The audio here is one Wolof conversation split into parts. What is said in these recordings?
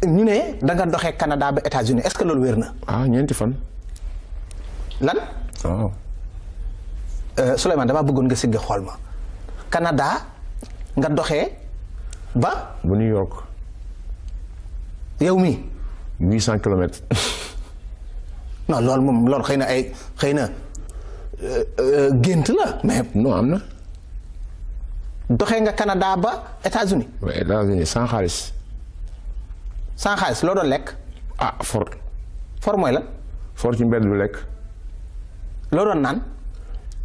ñu ne da nga doxee Canada ba États-Unis est-ce que loolu wér na. ah ñeenti fan. lan. waaw. Souleymane damaa bëggoon nga sigg xool ma. Canada nga doxee ba. bu New York. yow mi 800 kilomètres. non loolu moom loolu xëy na gént la mais. non am na. doxee nga Canada ba États-Unis. waaw États-Unis sans xaalis. sans xaalis loo doon lekk. ah for. for mooy lan. for ci mbedd bi lekk. loo doon naan.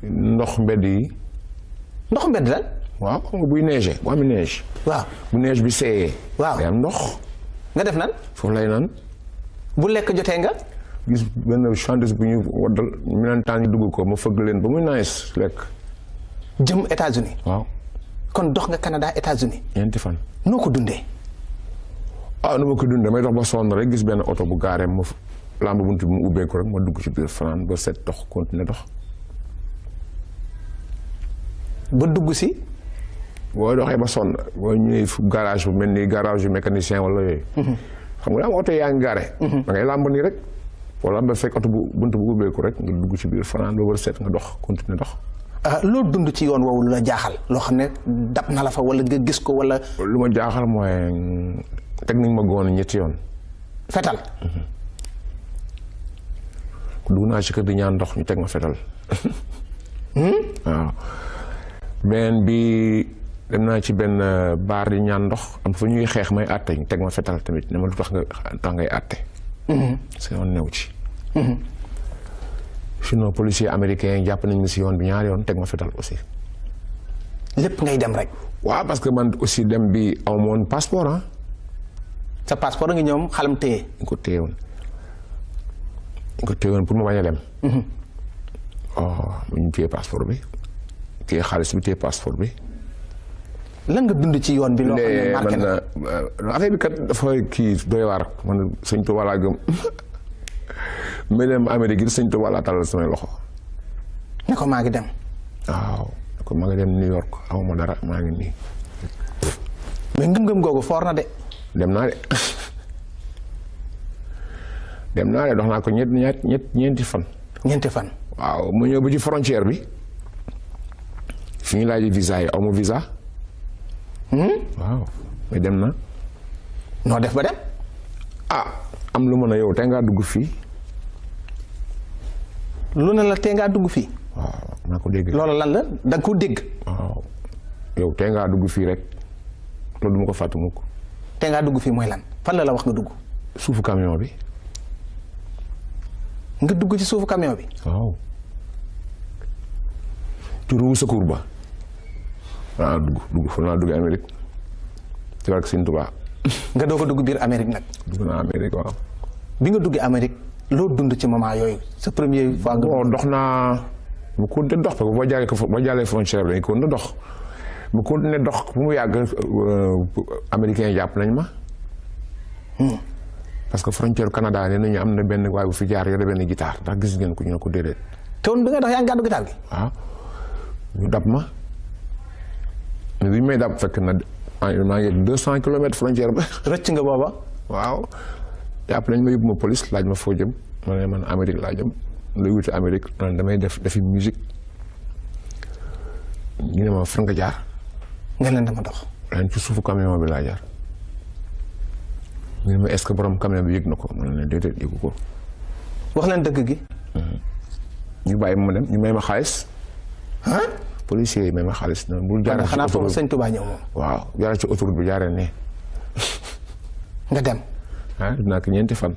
ndox mbedd yi. ndox mbedd lan. waaw xam nga buy neige bu amee neige. waaw bu neige bi seeyee. waaw day am ndox. nga def nan. foofu lay naan. bu lekk jotee nga. gis benn chanteuse bu ñu waddal melentaan ñu dugg ko ma fëgg leen ba muy nice lekk. jëm États-Unis. waaw. kon dox nga Canada États-Unis. ñeenti fan. noo ko dundee. ah nu ma ko dundee may dox ba sonn rek gis benn oto bu gaaree ma lamb bunt bi mu ubbeeku rek ma dugg ci biir fanaan ba set dox continuer dox. ba dugg si. boo doxee ba sonn boo ñëwee garage bu mel ni garage yu mécanicien wala yooyu. xam nga am oto yaa ngi gaare. da ngay làmb nii rek. wala ba fekk oto bu bunt bu ubbeeku rek nga dugg ci biir fanaan ba war a set nga dox continuer dox. loo dund ci yoon woowu lu la jaaxal loo xam ne dab na la fa wala nga gis ko wala. lu ma jaaxal mooy teg nañ ma goon ñetti yoon. fetal. dugg naa ci kër di ñaan ndox ñu teg ma fetal. waaw. beneen bi dem naa ci benn baar di ñaan ndox am fa ñuy xeex may àtte ñu teg ma fetal tamit ne ma lu tax ngay àtte. sa yoon new ci. sinon policier américain jàpp nañ ma si yoon bi ñaari yoon teg ma fetal aussi. lépp ngay dem rek. waaw parce que man aussi dem bi aw moon passeport ah. sa passeport nga ñoom xalam téye. ñu ko téyewoon pour ma bañ a dem. ñu téye passeport bi téye xaalis bi téye passeport bi. lan nga dund ci yoon bi. loo xam ne marqué na affaire bi kat dafa kii doy waar man sëñ Tuubaa laa gëm. mais dem Amérique gi sëñ Tuubaa laa talal samay loxo. ne ko maa ngi dem. waaw ne ko maa ngi dem New York awma dara maa ngi nii. mais ngëm-ngëm googu foor na de. dem naa de. dem naa de dox naa ko ñeenti fan. ñeenti fan. waaw mu ñëw ba ci frontière bi. fi ñu laaj visa yi awma visa. waaw mais dem na. noo def ba dem. am lu mën a yow tey ngaa dugg fii. lu ne la tey ngaa dugg fii. waaw naa ko dégg. loolu lan la da nga ko dégg. waaw yow tey ngaa dugg fii rek loolu du ma ko fàtte mukk. tey ngaa dugg fii mooy lan fan la wax nga dugg. suufu camion bi. nga dugg ci suufu camion bi. waaw. turu secours ba. waaw dugg fa naa dugg Amérique. ci barke Sëñ Tuubaa. nga doo ko dugg biir Amérique nag. dugg naa Amérique waaw. bi nga duggee Amérique loo dund ci moment yooyu sa première fois nga. bon dox naa mu continué dox parce que boo jàllee frontière bi dañu ko continué dox mu continué dox bu mu yàgg américain jàpp nañ ma. parce que frontière Canada nee nañu am na benn waay bu fi jaar yore benn guitare ndax gis ngeen ko ñu ne ko déedéet. te woon bi nga dox yaa ngi gàddu guitare gi. waaw ñu dab ma mais bi ñu may dab fekk na maa ngi 200 kilomètres frontière ba. rëcc nga booba. waaw jàpp nañ ma yóbbu ma police laaj ma foo jëm ma ne man Amérique laa jëm luy wuti Amérique man damay defi musique ñu ne ma fan nga jaar. nga leen dama dox. ren ci suufu camion bi laa jaar. ñu ne ma est-ce que borom camion bi yëg na ko ma ne leen déedéet yëgu ko. wax leen dëgg gi. ñu bàyyi ma dem ñu may ma xaalis. policiers yi may ma xaalis. bul jaaree ci xanaa foofu sëñ Tuubaa ñëw moom. waaw jaaree ci autoroute bi jaaree ne. nga dem. dinaa ko ñeenti fan.